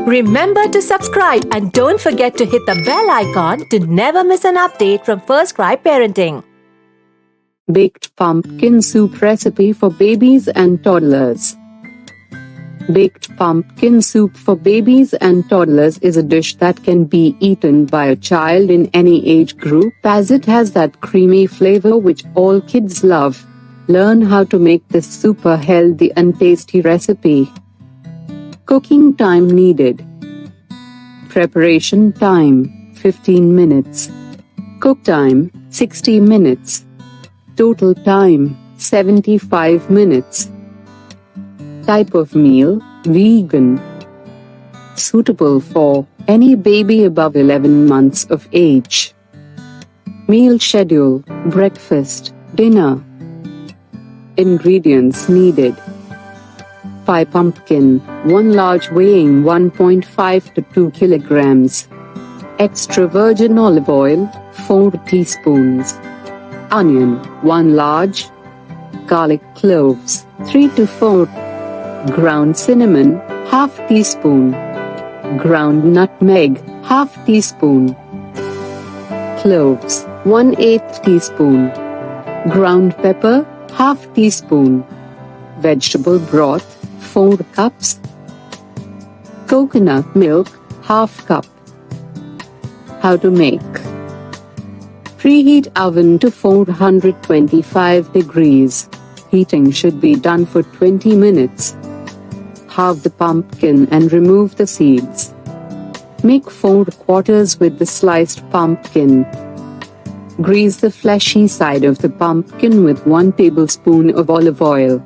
Remember to subscribe and don't forget to hit the bell icon to never miss an update from FirstCry Parenting. Baked pumpkin soup recipe for babies and toddlers. Baked pumpkin soup for babies and toddlers is a dish that can be eaten by a child in any age group as it has that creamy flavor which all kids love. Learn how to make this super healthy and tasty recipe. Cooking time needed. Preparation time 15 minutes. Cook time 60 minutes. Total time 75 minutes. Type of meal vegan. Suitable for any baby above 11 months of age. Meal schedule breakfast, dinner. Ingredients needed: pie pumpkin, 1 large weighing 1.5 to 2 kilograms. Extra virgin olive oil, 4 teaspoons. Onion, 1 large. Garlic cloves, 3 to 4. Ground cinnamon, half teaspoon. Ground nutmeg, half teaspoon. Cloves, 1/8 teaspoon. Ground pepper, half teaspoon. Vegetable broth, 4 cups. Coconut milk, half cup. How to make. Preheat oven to 425 degrees. Heating should be done for 20 minutes. Halve the pumpkin and remove the seeds. Make 4 quarters with the sliced pumpkin. Grease the fleshy side of the pumpkin with 1 tablespoon of olive oil.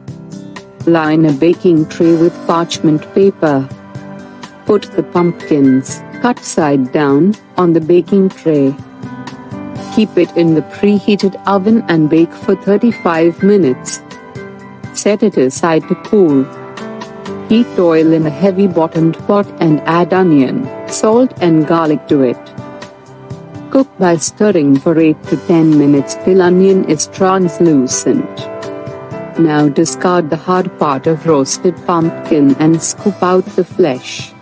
Line a baking tray with parchment paper. Put the pumpkins, cut side down, on the baking tray. Keep it in the preheated oven and bake for 35 minutes. Set it aside to cool. Heat oil in a heavy-bottomed pot and add onion, salt and garlic to it. Cook by stirring for 8 to 10 minutes till onion is translucent. Now discard the hard part of roasted pumpkin and scoop out the flesh.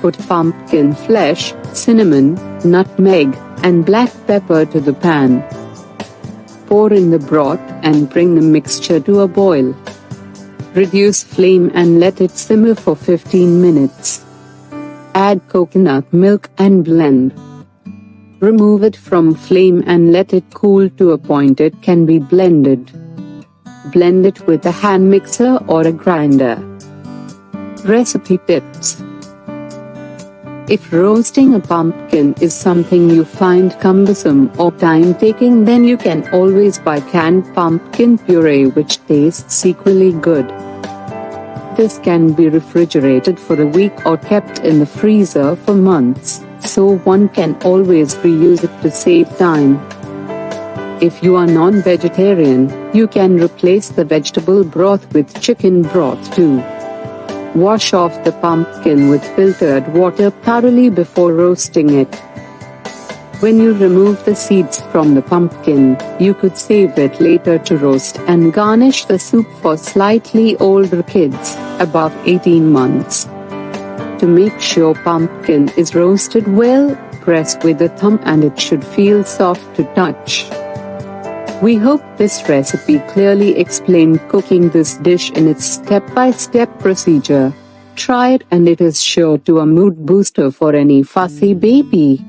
Put pumpkin flesh, cinnamon, nutmeg, and black pepper to the pan. Pour in the broth and bring the mixture to a boil. Reduce flame and let it simmer for 15 minutes. Add coconut milk and blend. Remove it from flame and let it cool to a point it can be blended. Blend it with a hand mixer or a grinder. Recipe tips. If roasting a pumpkin is something you find cumbersome or time-taking, then you can always buy canned pumpkin puree which tastes equally good. This can be refrigerated for a week or kept in the freezer for months, so one can always reuse it to save time. If you are non-vegetarian, you can replace the vegetable broth with chicken broth too. Wash off the pumpkin with filtered water thoroughly before roasting it. When you remove the seeds from the pumpkin, you could save it later to roast and garnish the soup for slightly older kids, above 18 months. To make sure pumpkin is roasted well, press with a thumb and it should feel soft to touch. We hope this recipe clearly explained cooking this dish in its step-by-step procedure. Try it and it is sure to a mood booster for any fussy baby.